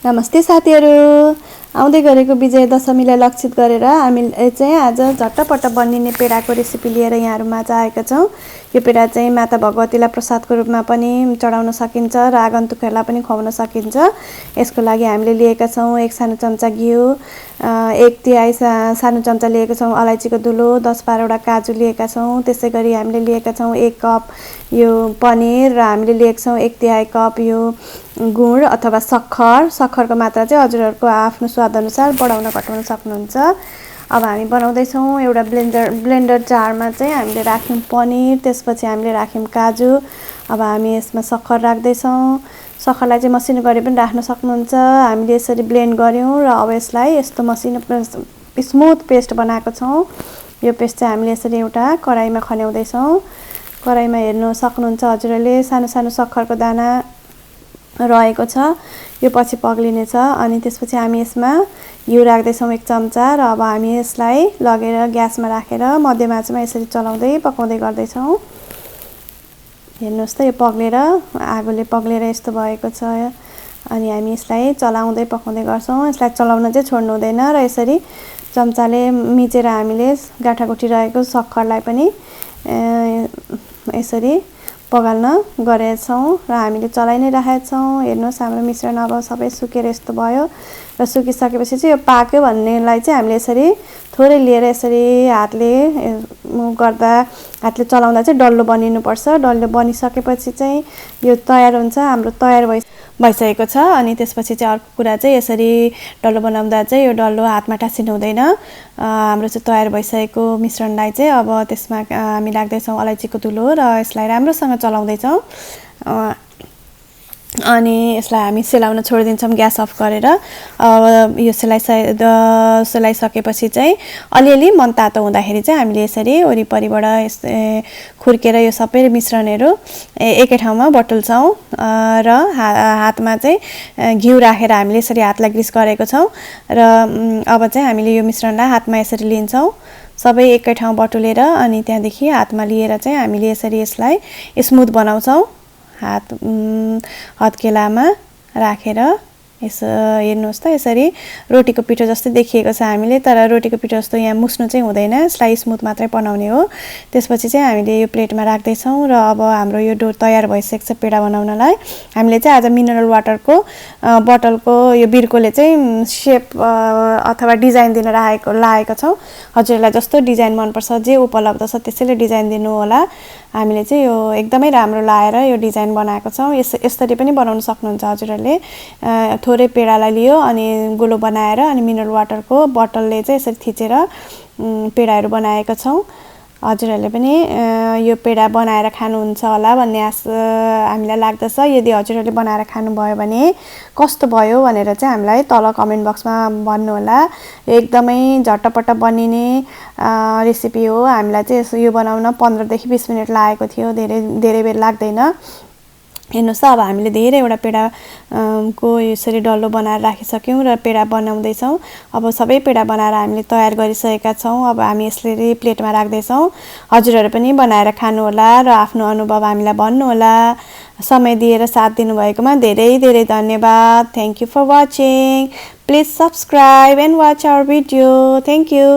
नमस्ते साथीहरु, आउँदै गरेको विजय दशमीलाई लक्षित गरेर हामीले चाहिँ आज झट्टपट बनिने पेडाको रेसिपी लिएर यहाँहरुमा आएका छौं। यो पेडा चाहिँ माता भगवतीलाई प्रसादको रूपमा पनि चढाउन सकिन्छ र आगन्तुकहरूलाई पनि खुवाउन सकिन्छ। यसको लागि हामीले लिएका छौं 1 सानो चम्चा घिउ, 1 तिहाई सानो चम्चा लिएका छौं अलैंचीको धुलो, 10-12 वटा काजु लिएका छौं। त्यसैगरी हामीले लिएका छौं 1 कप यो पनिर र हामीले लिएका छौं 1 तिहाई कप यो गुड अथवा सक्खर। सक्खरको मात्रा चाहिँ हजुरहरुको आफ्नो स्वाद अनुसार बढाउन घटाउन सक्नुहुन्छ। अब हामी बनाउँदै छौं एउटा ब्लेन्डर जारमा चाहिँ हामीले राख्यौं पनिर, त्यसपछि हामीले राख्यौं काजु। अब हामी यसमा सक्खर राख्दै छौं। सक्खरलाई चाहिँ मसिनो गरे पनि राख्न सक्नुहुन्छ। हामीले यसरी ब्लेन्ड गर्यौं र अब यसलाई यस्तो मसिनो स्मुथ पेस्ट बनाएको छौं। यो पेस्ट चाहिँ हामीले यसरी एउटा कराईमा खन्याउँदै छौं। कराईमा हेर्न सक्नुहुन्छ हजुरले सानो सानो सक्खरको दाना रहेको छ। यो पछि पग्लिने छ अनि त्यसपछि हामी यसमा घिउ राख्दै छौं 1 चम्चा र अब हामी यसलाई लगेर ग्यासमा राखेर मध्यम आँचमा यसरी चलाउँदै पकाउँदै गर्दै छौं। हेर्नुस् त यो पग्लेर आगोले पग्लेर यस्तो भएको छ अनि हामी यसलाई चलाउँदै पकाउँदै गर्छौं। यसलाई चलाउन चाहिँ छोड्नु हुँदैन र यसरी चम्चाले मिचेर हामीले गाठागुठी रहेको सक्खरलाई पनि यसरी पगाल्न गरेछौं र हामीले चलाइ नै राखेका छौं। हेर्नुस् हाम्रो मिश्रण अब सबै सुकेर यस्तो भयो र सुकिसकेपछि चाहिँ यो पाक्यो भन्नेलाई चाहिँ हामीले यसरी थोरै लिएर यसरी हातले गर्दा हातले चलाउँदा चाहिँ डल्लो बनिनु पर्छ। डल्लो बनिसकेपछि चाहिँ यो तयार हुन्छ। हाम्रो तयार भइसकेको छ अनि त्यसपछि चाहिँ अर्को कुरा चाहिँ यसरी डल्लो बनाउँदा चाहिँ यो डल्लो हातमा टाँसिनु हुँदैन। हाम्रो चाहिँ तयार भइसकेको मिश्रणलाई चाहिँ अब त्यसमा हामी राख्दै छौं अलैंचीको धुलो र यसलाई राम्रोसँग चलाउँदै छौं अनि यसलाई हामी सेलाउन छोडिदिन्छौं ग्यास अफ गरेर। अब यो सेलाइसकेपछि चाहिँ अलिअलि मनतातो हुँदाखेरि चाहिँ हामीले यसरी वरिपरिबाट खुर्केर यो सबै मिश्रणहरू एकै ठाउँमा बटुल्छौं र हातमा चाहिँ घिउ राखेर हामीले यसरी हातलाई ग्रिस गरेको छौं र अब चाहिँ हामीले यो मिश्रणलाई हातमा यसरी लिन्छौं सबै एकै ठाउँ बटुलेर अनि त्यहाँदेखि हातमा लिएर चाहिँ हामीले यसरी यसलाई स्मुथ बनाउँछौं। हत्केलामा राखेर यसो हेर्नुस् त यसरी रोटीको पिठो जस्तै देखिएको छ हामीले, तर रोटीको पिठो जस्तो यहाँ मुस्नु चाहिँ हुँदैन, यसलाई स्मुथ मात्रै बनाउने हो। त्यसपछि चाहिँ हामीले यो प्लेटमा राख्दै छौं र अब हाम्रो यो डो तयार भइसकेको छ पेडा बनाउनलाई। हामीले चाहिँ आज मिनरल वाटरको बोतलको यो बिर्कोले चाहिँ शेप अथवा डिजाइन दिन लागेको छौं। हजुरलाई जस्तो डिजाइन मन पर्छ जे उपलब्ध छ त्यसैले डिजाइन दिनु होला। हामीले चाहिँ यो एकदमै राम्रो लाएर यो डिजाइन बनाएको छौं। यसरी पनि बनाउन सक्नुहुन्छ हजुरले। थोरै पेडालाई लियो अनि गोलो बनाएर अनि मिनरल वाटरको बोतलले चाहिँ यसरी थिचेर पेडाहरू बनाएका छौं। हजुरहरूले पनि यो पेडा बनाएर खानुहुन्छ होला भन्ने हामीलाई लाग्दछ। यदि हजुरहरूले बनाएर खानुभयो भने कस्तो भयो भनेर चाहिँ हामीलाई तल कमेन्ट बक्समा भन्नु होला। एकदमै झट्टपट बनिने रेसिपी हो। हामीलाई चाहिँ यो बनाउन 15 देखि 20 मिनेट लागेको थियो, धेरै बेर लाग्दैन। हेर्नुस् अब हामीले धेरैवटा पेडा को यसरी डल्लो बनाएर राखिसक्यौं र पेडा बनाउँदै छौं। अब सबै पेडा बनाएर हामीले तयार गरिसकेका छौं। अब हामी यसरी प्लेटमा राख्दै छौं। हजुरहरु पनि बनाएर खानु होला र आफ्नो अनुभव हामीलाई भन्नु होला। समय दिएर साथ दिनुभएकोमा धेरै धेरै धन्यवाद। Thank you for watching. Please subscribe and watch our video. Thank you.